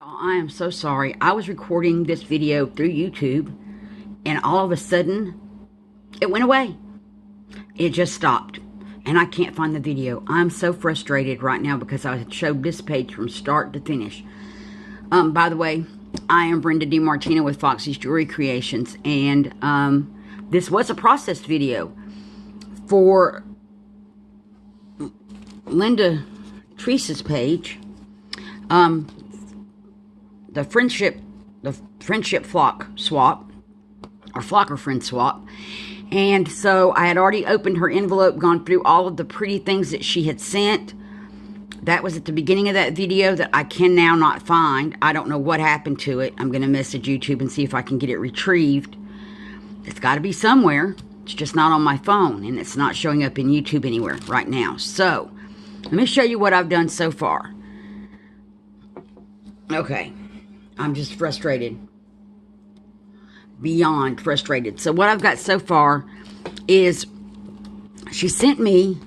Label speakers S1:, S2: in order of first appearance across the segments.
S1: I am so sorry. I was recording this video through YouTube, and all of a sudden, it went away. It just stopped, and I can't find the video. I'm so frustrated right now because I showed this page from start to finish. By the way, I am Brenda DiMartino with Foxy's Jewelry Creations, and this was a processed video for Linda Trease's page. The friendship flock swap, or flocker friend swap. And so I had already opened her envelope, gone through all of the pretty things that she had sent. That was at the beginning of that video that I can now not find. I don't know what happened to it. I'm going to message YouTube and see if I can get it retrieved. It's got to be somewhere. It's just not on my phone, and it's not showing up in YouTube anywhere right now. So let me show you what I've done so far. Okay. I'm just frustrated. Beyond frustrated. So what I've got so far is she sent me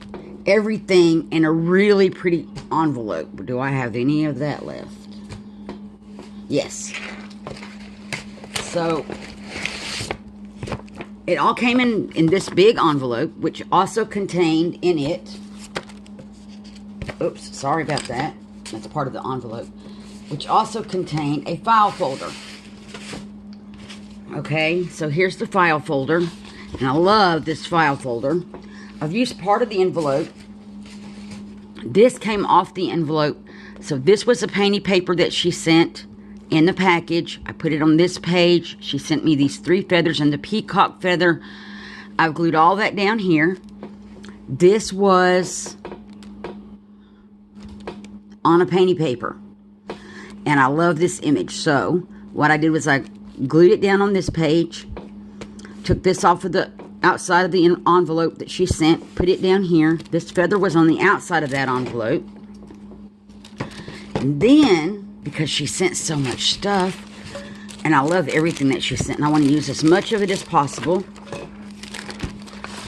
S1: everything in a really pretty envelope. Do I have any of that left? Yes. So it all came in this big envelope, which also contained in it, oops, sorry about that. That's part of the envelope. Which also contained a file folder. Okay, so here's the file folder. And I love this file folder. I've used part of the envelope. This came off the envelope. So this was a painty paper that she sent in the package. I put it on this page. She sent me these 3 feathers and the peacock feather. I've glued all that down here. This was on a painty paper. And I love this image. So what I did was I glued it down on this page. Took this off of the outside of the envelope that she sent. Put it down here. This feather was on the outside of that envelope. And then, because she sent so much stuff, and I love everything that she sent, and I want to use as much of it as possible.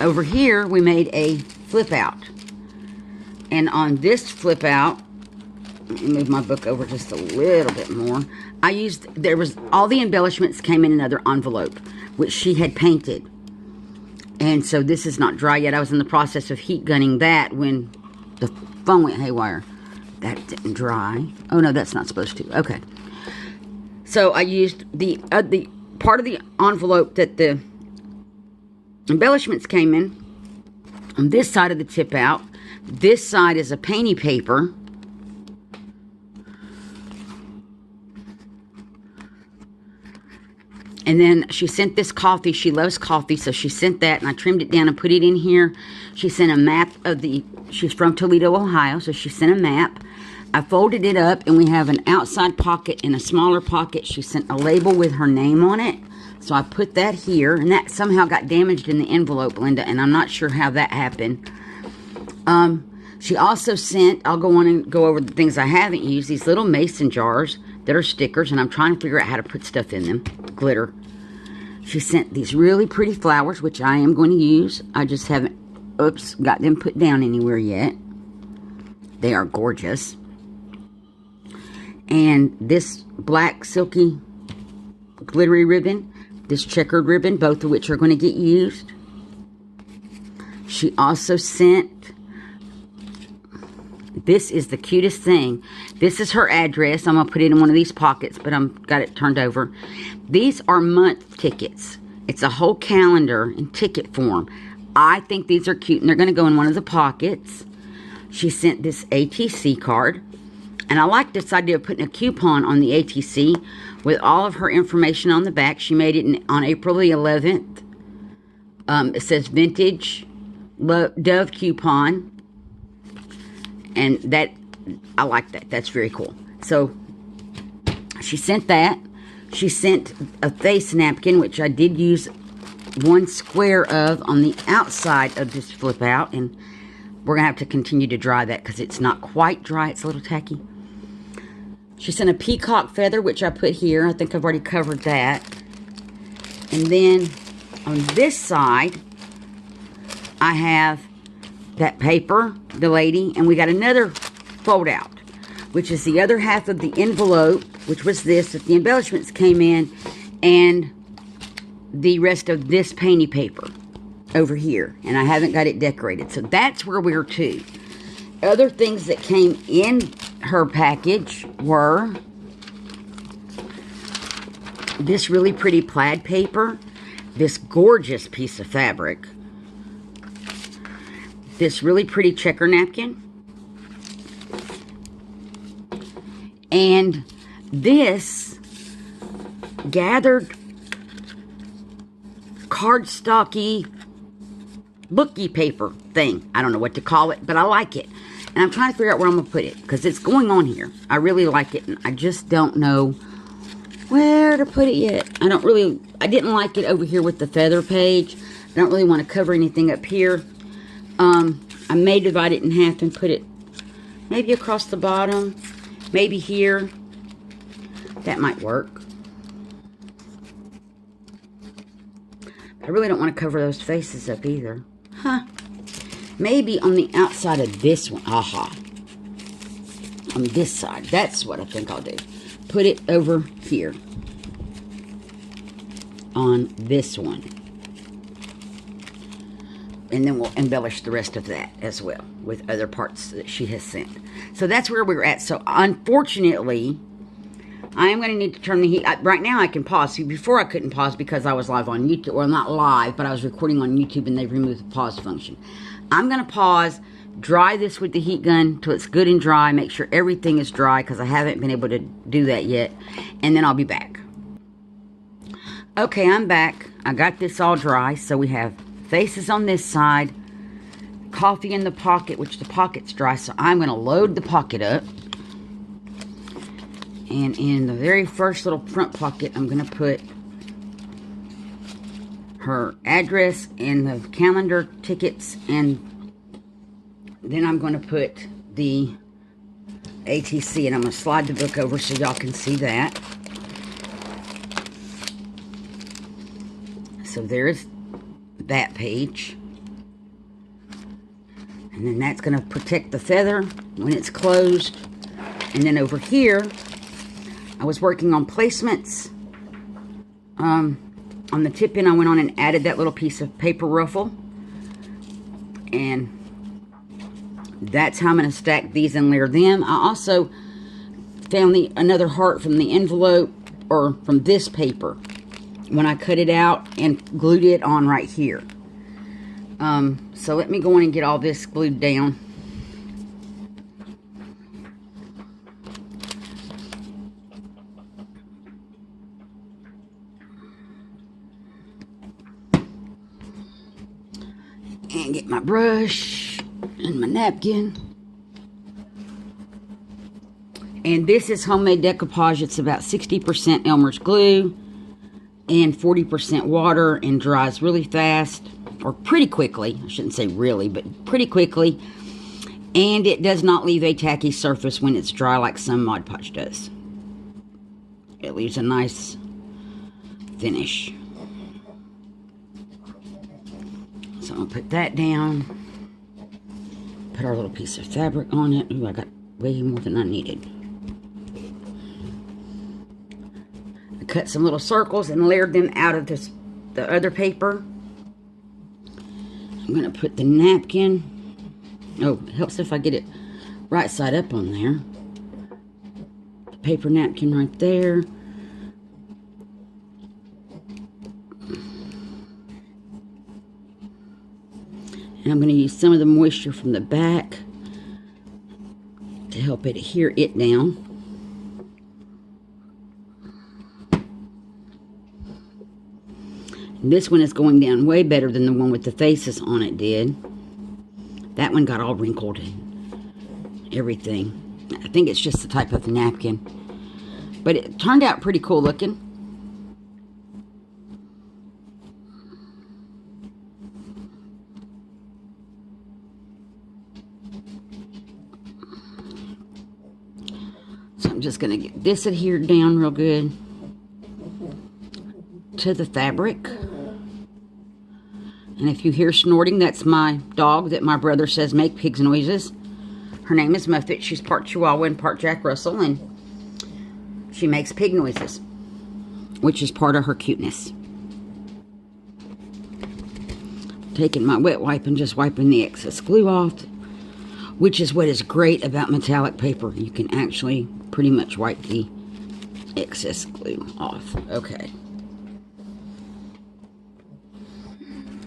S1: Over here, we made a flip out. And on this flip out, let me move my book over just a little bit more. All the embellishments came in another envelope, which she had painted. And so this is not dry yet. I was in the process of heat gunning that when the phone went haywire. That didn't dry. Oh no, that's not supposed to. Okay. So I used the part of the envelope that the embellishments came in on this side of the tip out. This side is a painty paper. And then she sent this coffee. She loves coffee, so she sent that, and I trimmed it down and put it in here. She sent a map of she's from Toledo, Ohio, so she sent a map. I folded it up, and we have an outside pocket and a smaller pocket. She sent a label with her name on it, so I put that here, and that somehow got damaged in the envelope, Linda, and I'm not sure how that happened. She also sent, I'll go on and go over the things I haven't used, these little mason jars that are stickers, and I'm trying to figure out how to put stuff in them. Glitter. She sent these really pretty flowers, which I am going to use. I just haven't, got them put down anywhere yet. They are gorgeous. And this black silky glittery ribbon, this checkered ribbon, both of which are going to get used. She also sent, this is the cutest thing. This is her address. I'm going to put it in one of these pockets, but I've got it turned over. These are month tickets. It's a whole calendar in ticket form. I think these are cute, and they're going to go in one of the pockets. She sent this ATC card, and I like this idea of putting a coupon on the ATC with all of her information on the back. She made it on April the 11th. It says Vintage Dove Coupon. And that, I like that. That's very cool. So, she sent that. She sent a face napkin, which I did use 1 square of on the outside of this flip out. And we're going to have to continue to dry that because it's not quite dry. It's a little tacky. She sent a peacock feather, which I put here. I think I've already covered that. And then on this side, I have that paper, the lady, and we got another fold out. which is the other half of the envelope, which was this, that the embellishments came in, and the rest of this painty paper over here. And I haven't got it decorated. So that's where we're to. Other things that came in her package were this really pretty plaid paper, this gorgeous piece of fabric, this really pretty checker napkin, and this gathered cardstocky booky paper thing. I don't know what to call it, but I like it. And I'm trying to figure out where I'm going to put it, because it's going on here. I really like it, and I just don't know where to put it yet. I didn't like it over here with the feather page. I don't really want to cover anything up here. I may divide it in half and put it maybe across the bottom, maybe here. That might work. I really don't want to cover those faces up either. Huh. Maybe on the outside of this one. Aha. On this side. That's what I think I'll do. Put it over here. On this one. And then we'll embellish the rest of that as well. With other parts that she has sent. So that's where we're at. So unfortunately, I am going to need to turn the heat. Right now I can pause. See, before I couldn't pause because I was live on YouTube. Well, not live, but I was recording on YouTube and they've removed the pause function. I'm going to pause, dry this with the heat gun till it's good and dry. Make sure everything is dry because I haven't been able to do that yet. And then I'll be back. Okay, I'm back. I got this all dry. So we have faces on this side. Coffee in the pocket, which the pocket's dry. So I'm going to load the pocket up. And in the very first little front pocket, I'm going to put her address and the calendar tickets, and then I'm going to put the ATC, and I'm going to slide the book over so y'all can see that. So there's that page. And then that's going to protect the feather when it's closed. And then over here, I was working on placements. On the tip-in, I went on and added that little piece of paper ruffle. And that's how I'm going to stack these and layer them. I also found another heart from the envelope, or from this paper, when I cut it out and glued it on right here. So let me go in and get all this glued down. And get my brush and my napkin. And this is homemade decoupage. It's about 60% Elmer's glue and 40% water, and dries really fast, or pretty quickly. I shouldn't say really, but pretty quickly. And it does not leave a tacky surface when it's dry like some Mod Podge does. It leaves a nice finish. So I'm going to put that down. Put our little piece of fabric on it. Ooh, I got way more than I needed. I cut some little circles and layered them out of the other paper. I'm going to put the napkin. Oh, it helps if I get it right side up on there. The paper napkin right there. And I'm going to use some of the moisture from the back to help it adhere it down. And this one is going down way better than the one with the faces on it did. That one got all wrinkled and everything. I think it's just the type of napkin. But it turned out pretty cool looking. So I'm just going to get this adhered down real good to the fabric. And if you hear snorting, that's my dog that my brother says make pigs noises. Her name is Muffet. She's part Chihuahua and part Jack Russell, and she makes pig noises, which is part of her cuteness. Taking my wet wipe and just wiping the excess glue off, which is what is great about metallic paper. You can actually pretty much wipe the excess glue off. Okay.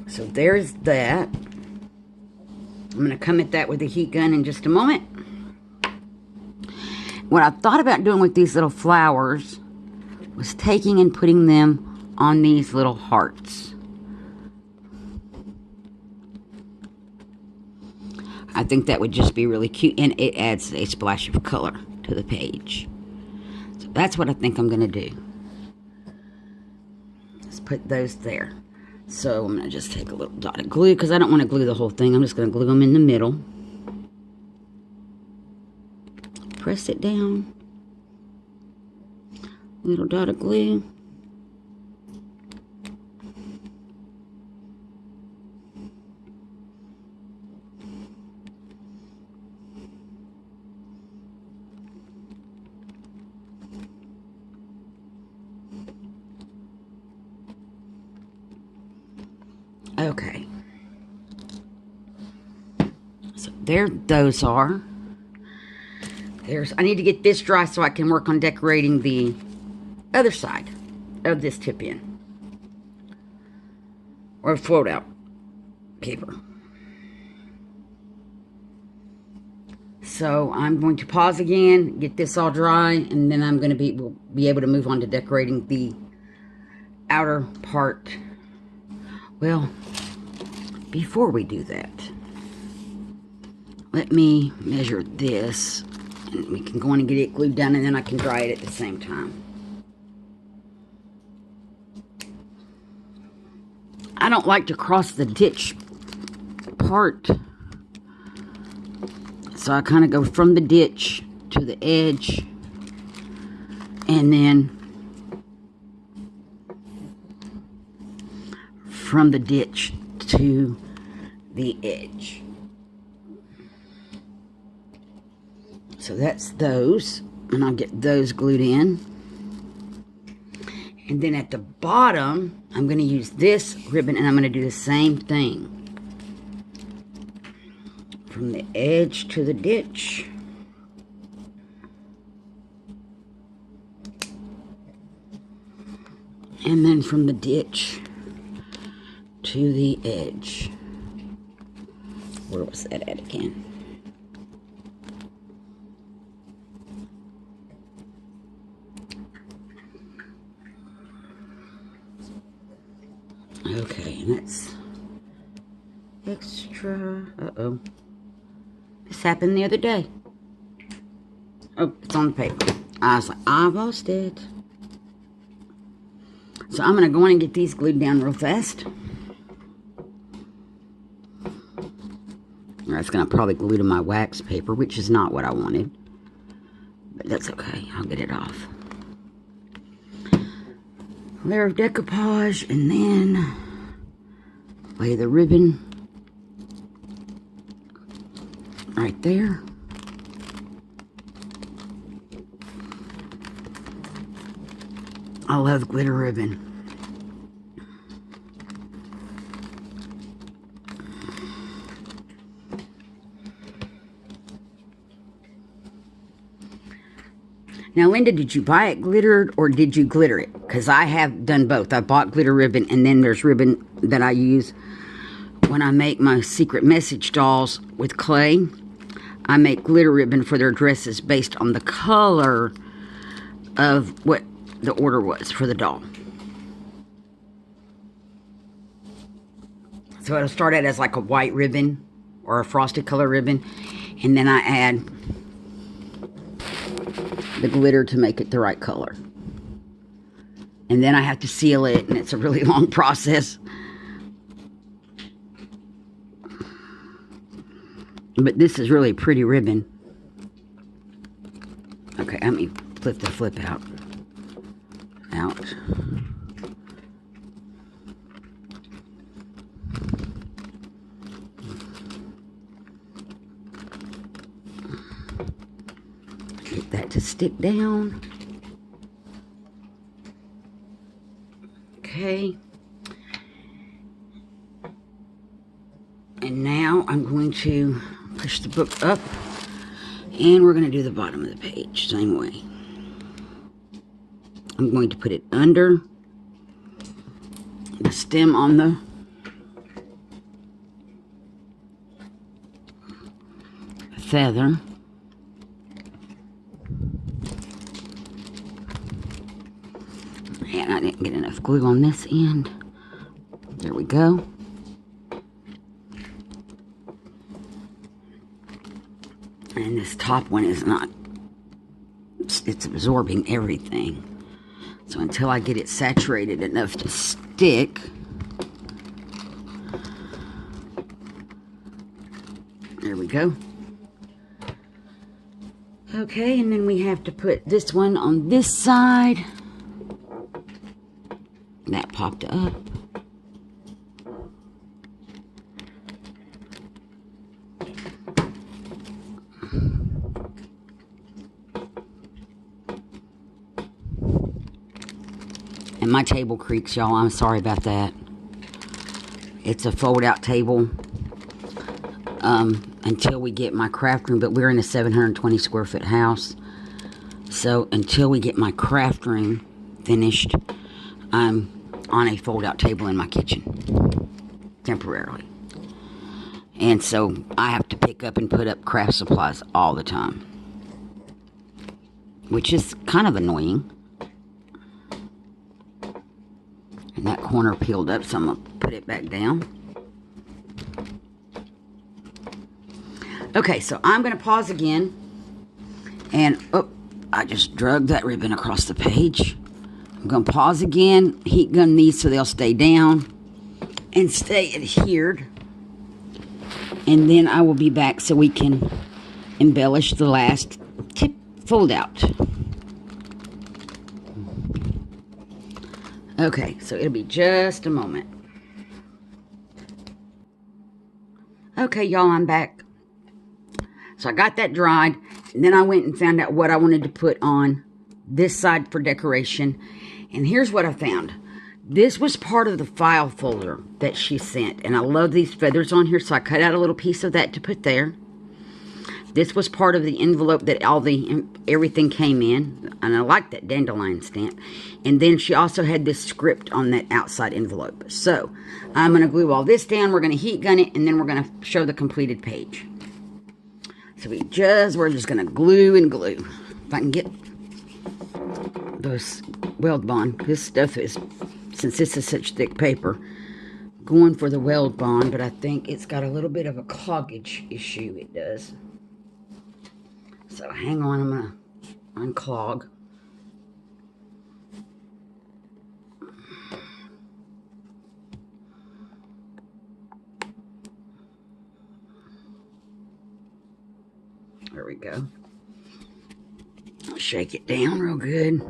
S1: So there's that. I'm going to come at that with a heat gun in just a moment. What I thought about doing with these little flowers was taking and putting them on these little hearts. I think that would just be really cute, and it adds a splash of color to the page. So that's what I think I'm going to do. Let's put those there. So I'm going to just take a little dot of glue, because I don't want to glue the whole thing. I'm just going to glue them in the middle. Press it down. Little dot of glue. Okay. So there those are. I need to get this dry so I can work on decorating the other side of this tip-in. Or float out paper. So I'm going to pause again, get this all dry, and then I'm going to we'll be able to move on to decorating the outer part. Well, before we do that, let me measure this, and we can go on and get it glued down, and then I can dry it at the same time. I don't like to cross the ditch part, so I kind of go from the ditch to the edge, and then from the ditch to the edge. So that's those, and I'll get those glued in. And then at the bottom, I'm going to use this ribbon, and I'm going to do the same thing. From the edge to the ditch. And then from the ditch to the edge. Where was that at again? Okay, and that's extra. Uh-oh. This happened the other day. Oh, it's on the paper. I was like, I lost it. So I'm going to go in and get these glued down real fast. That's going to probably glue to my wax paper, which is not what I wanted. But that's okay. I'll get it off. Layer of decoupage, and then lay the ribbon right there. I love glitter ribbon. Now, Linda, did you buy it glittered or did you glitter it? Because I have done both. I bought glitter ribbon, and then there's ribbon that I use when I make my secret message dolls with clay. I make glitter ribbon for their dresses based on the color of what the order was for the doll. So it'll start out as like a white ribbon or a frosted color ribbon, and then I add the glitter to make it the right color. And then I have to seal it, and it's a really long process. But this is really pretty ribbon. Okay, let me flip the flip out. stick down. Okay. And now I'm going to push the book up, and we're going to do the bottom of the page same way. I'm going to put it under the stem on the feather. And I didn't get enough glue on this end. There we go. And this top one is not, it's absorbing everything. So until I get it saturated enough to stick, there we go. Okay, and then we have to put this one on this side. That popped up. And my table creaks, y'all. I'm sorry about that. It's a fold-out table until we get my craft room. But we're in a 720 square foot house. So until we get my craft room finished, I'm on a fold-out table in my kitchen. Temporarily. And so I have to pick up and put up craft supplies all the time. Which is kind of annoying. And that corner peeled up, so I'm going to put it back down. Okay, so I'm going to pause again. And, oh, I just dragged that ribbon across the page. I'm going to pause again, heat gun these so they'll stay down and stay adhered. And then I will be back so we can embellish the last tip fold out. Okay, so it'll be just a moment. Okay, y'all, I'm back. So I got that dried, and then I went and found out what I wanted to put on this side for decoration. And here's what I found. This was part of the file folder that she sent, and I love these feathers on here, so I cut out a little piece of that to put there. This was part of the envelope that everything came in, and I like that dandelion stamp. And then she also had this script on that outside envelope. So I'm going to glue all this down. We're going to heat gun it, and then we're going to show the completed page. So we're just going to glue and glue. If I can get those weld bond. This stuff is, since this is such thick paper, going for the weld bond, but I think it's got a little bit of a cloggage issue. It does. So hang on, I'm going to unclog. There we go. I'll shake it down real good.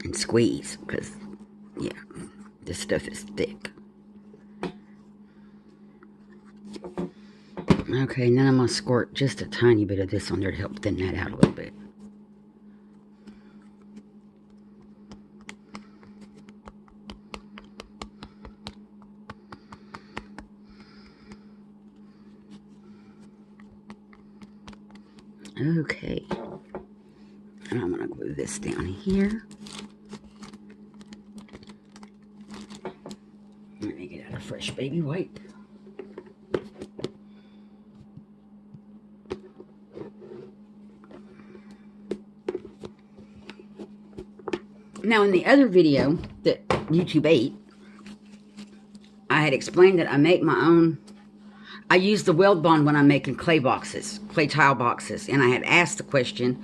S1: And squeeze, because, yeah, this stuff is thick. Okay, and then I'm going to squirt just a tiny bit of this on there to help thin that out a little bit. Okay. And I'm going to glue this down here. Let me get out a fresh baby wipe. Now, in the other video that YouTube ate, I had explained that I make my own. I use the weld bond when I'm making clay boxes, clay tile boxes. And I had asked the question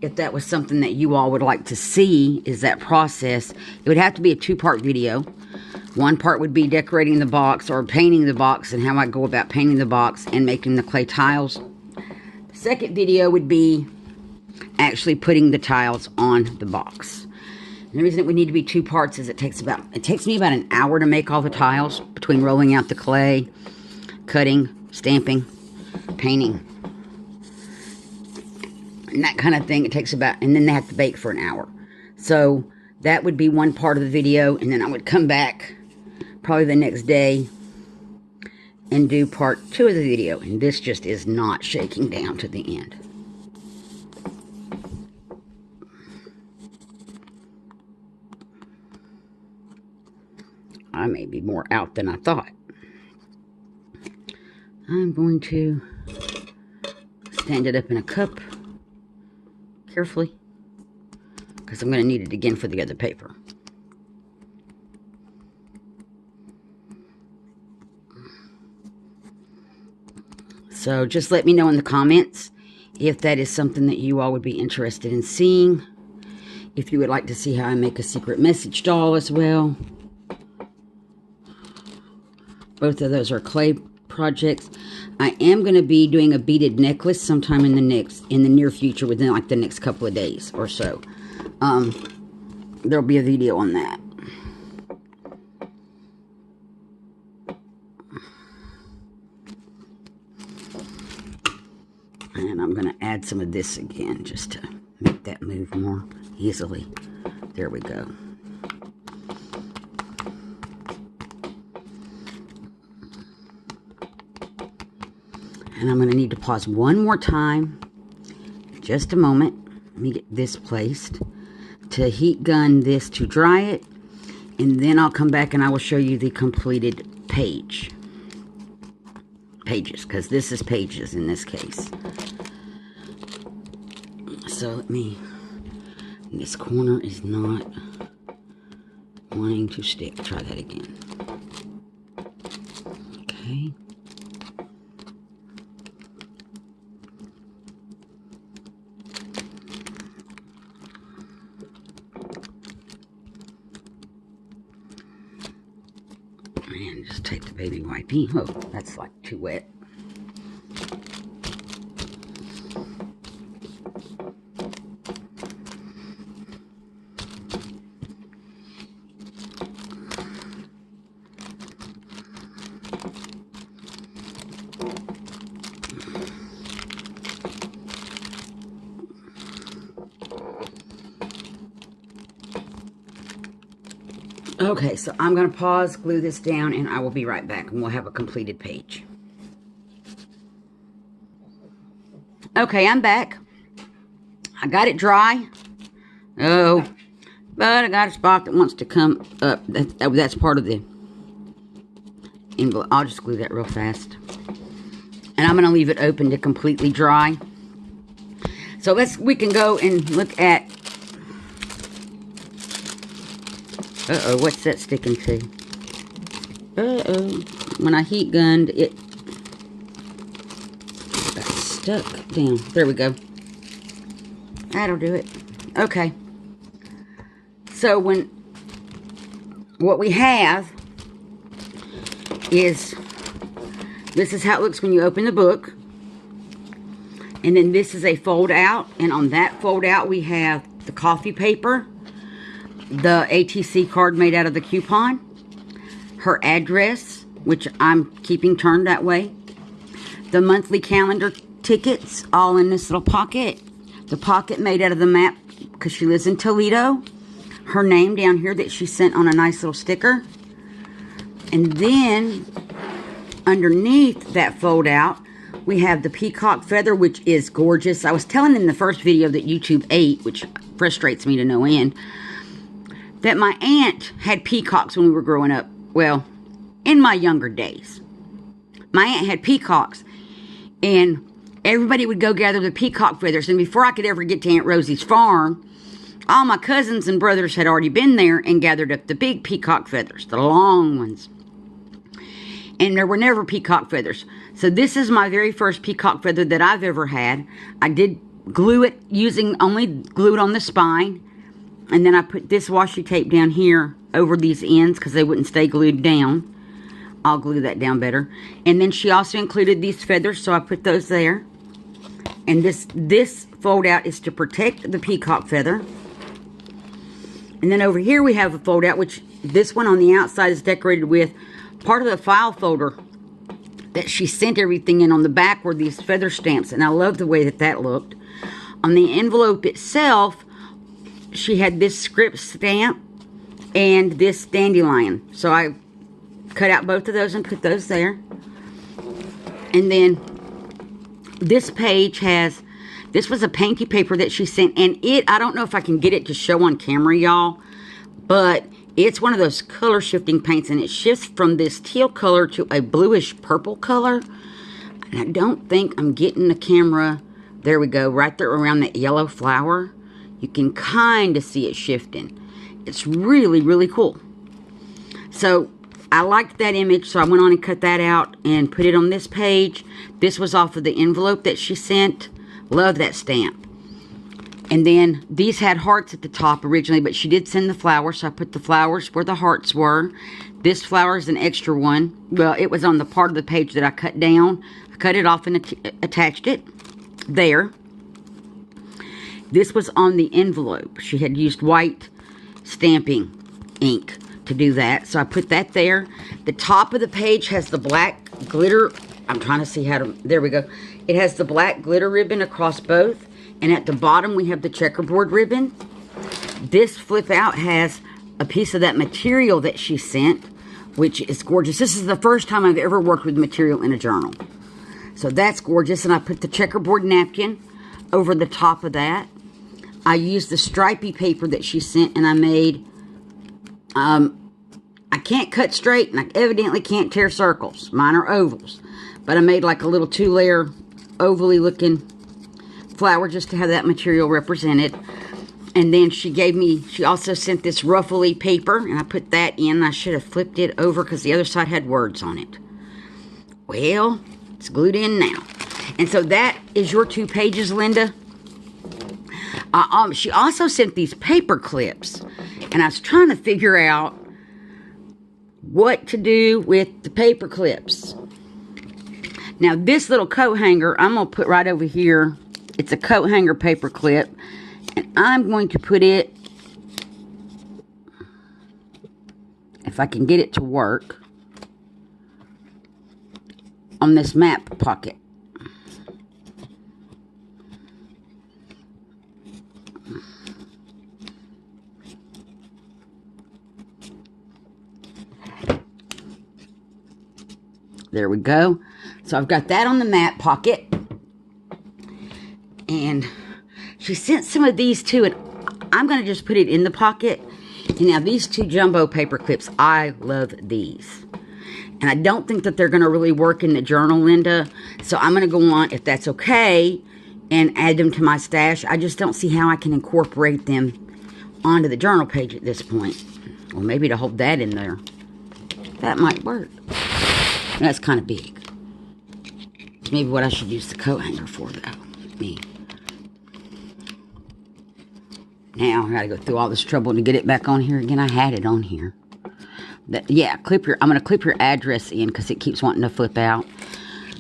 S1: if that was something that you all would like to see, is that process. It would have to be a two-part video. One part would be decorating the box or painting the box and how I go about painting the box and making the clay tiles. The second video would be actually putting the tiles on the box. And the reason it would need to be two parts is it takes me about an hour to make all the tiles between rolling out the clay, cutting, stamping, painting. and that kind of thing. It takes about, and then they have to bake for an hour. So that would be one part of the video, and then I would come back probably the next day and do part 2 of the video. And this just is not shaking down to the end. I may be more out than I thought. I'm going to stand it up in a cup carefully, because I'm going to need it again for the other paper. So just let me know in the comments if that is something that you all would be interested in seeing. If you would like to see how I make a secret message doll as well. Both of those are clay projects. I am going to be doing a beaded necklace sometime in the near future, within like the next couple of days or so. There'll be a video on that. And I'm going to add some of this again just to make that move more easily. There we go. And I'm going to need to pause one more time. Just a moment. Let me get this placed. To heat gun this to dry it. And then I'll come back and I will show you the completed pages. Because this is pages in this case. So let me... This corner is not wanting to stick. Try that again. Okay. And just take the baby wipey. Oh, that's like too wet. Okay, so I'm going to pause, glue this down, and I will be right back, and we'll have a completed page. Okay, I'm back. I got it dry. Oh, but I got a spot that wants to come up. That's part of the envelope. I'll just glue that real fast. And I'm going to leave it open to completely dry. So we can go and look at... Uh-oh, what's that sticking to? Uh-oh. When I heat gunned, it got stuck down. There we go. That'll do it. Okay. So what we have is, this is how it looks when you open the book. And then this is a fold out. And on that fold out, we have the coffee paper, the ATC card made out of the coupon, her address, which I'm keeping turned that way, the monthly calendar tickets, all in this little pocket, the pocket made out of the map because she lives in Toledo, her name down here that she sent on a nice little sticker, and then underneath that fold out we have the peacock feather, which is gorgeous. I was telling in the first video that YouTube ate, which frustrates me to no end, that my aunt had peacocks when we were growing up. Well, in my younger days. My aunt had peacocks. And everybody would go gather the peacock feathers. And before I could ever get to Aunt Rosie's farm, all my cousins and brothers had already been there and gathered up the big peacock feathers, the long ones. And there were never peacock feathers. So this is my very first peacock feather that I've ever had. I did glue it only glued on the spine. And then I put this washi tape down here over these ends because they wouldn't stay glued down. I'll glue that down better. And then she also included these feathers, so I put those there. And this fold out is to protect the peacock feather. And then over here we have a fold out, which this one on the outside is decorated with part of the file folder that she sent everything in. On the back were these feather stamps, and I love the way that looked. On the envelope itself, she had this script stamp and this dandelion. So I cut out both of those and put those there. And then this page has, this was a painty paper that she sent, and I don't know if I can get it to show on camera, y'all, but it's one of those color shifting paints, and it shifts from this teal color to a bluish purple color. And I don't think I'm getting the camera, there we go, right there around that yellow flower. You can kind of see it shifting. It's really, really cool. So I liked that image, so I went on and cut that out and put it on this page. This was off of the envelope that she sent. Love that stamp. And then these had hearts at the top originally, but she did send the flowers, so I put the flowers where the hearts were. This flower is an extra one. Well, it was on the part of the page that I cut down. I cut it off and attached it there. This was on the envelope. She had used white stamping ink to do that, so I put that there. The top of the page has the black glitter. I'm trying to see how to, there we go. It has the black glitter ribbon across both, and at the bottom we have the checkerboard ribbon. This flip out has a piece of that material that she sent, which is gorgeous. This is the first time I've ever worked with material in a journal, so that's gorgeous. And I put the checkerboard napkin over the top of that. I used the stripy paper that she sent, and I made, I can't cut straight, and I evidently can't tear circles. Mine are ovals. But I made like a little 2-layer ovally looking flower just to have that material represented. And then she also sent this ruffly paper, and I put that in. I should have flipped it over because the other side had words on it. Well, it's glued in now. And so that is your 2 pages, Linda. She also sent these paper clips, and I was trying to figure out what to do with the paper clips. Now, this little coat hanger, I'm going to put right over here. It's a coat hanger paper clip, and I'm going to put it, if I can get it to work, on this map pocket. There we go. So I've got that on the map pocket. And she sent some of these too, and I'm going to just put it in the pocket. And now these 2 jumbo paper clips, I love these. And I don't think that they're going to really work in the journal, Linda. So I'm going to go on, if that's okay, and add them to my stash. I just don't see how I can incorporate them onto the journal page at this point. Or maybe to hold that in there. That might work. That's kind of big. Maybe what I should use the coat hanger for, though. Me. Now, I gotta go through all this trouble to get it back on here again. I had it on here. Yeah, I'm gonna clip your address in because it keeps wanting to flip out.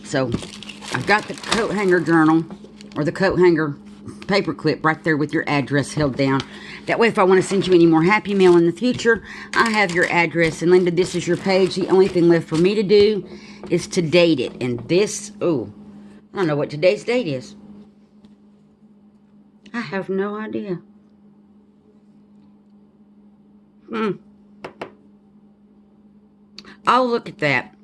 S1: So, I've got the coat hanger journal, or the coat hanger paper clip right there with your address held down. That way, if I want to send you any more Happy Mail in the future, I have your address. And Linda, this is your page. The only thing left for me to do is to date it. And this, oh, I don't know what today's date is. I have no idea. I'll look at that.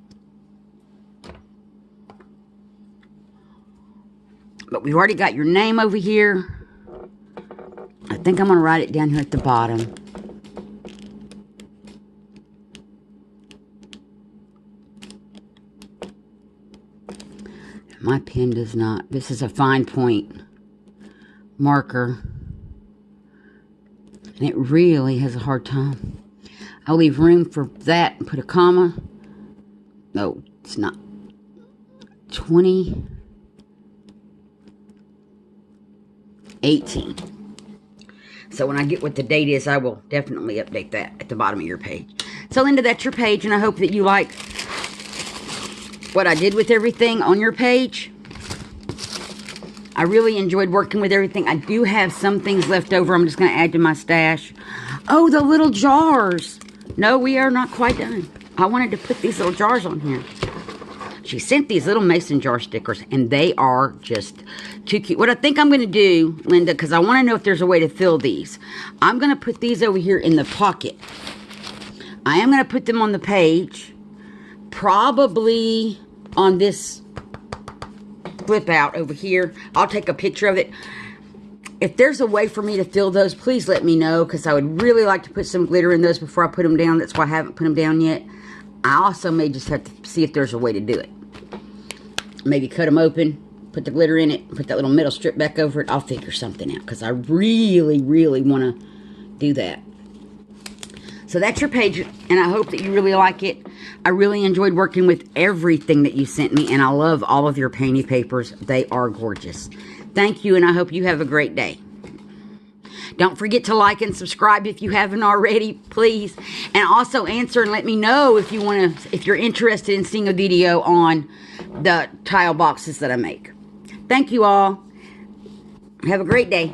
S1: But we've already got your name over here. I think I'm going to write it down here at the bottom. My pen does not. This is a fine point marker. And it really has a hard time. I'll leave room for that and put a comma. No, it's not. 2018. So when I get what the date is, I will definitely update that at the bottom of your page. So Linda, that's your page, and I hope that you like what I did with everything on your page. I really enjoyed working with everything. I do have some things left over I'm just going to add to my stash. Oh, the little jars. No, we are not quite done. I wanted to put these little jars on here. She sent these little mason jar stickers, and they are just too cute. What I think I'm going to do, Linda, because I want to know if there's a way to fill these. I'm going to put these over here in the pocket. I am going to put them on the page, probably on this flip out over here. I'll take a picture of it. If there's a way for me to fill those, please let me know, because I would really like to put some glitter in those before I put them down. That's why I haven't put them down yet. I also may just have to see if there's a way to do it. Maybe cut them open, put the glitter in it, put that little metal strip back over it. I'll figure something out, because I really, really want to do that. So that's your page, and I hope that you really like it. I really enjoyed working with everything that you sent me, and I love all of your painty papers. They are gorgeous. Thank you, and I hope you have a great day. Don't forget to like and subscribe if you haven't already, please. And also answer and let me know if you're interested in seeing a video on the tile boxes that I make. Thank you all. Have a great day.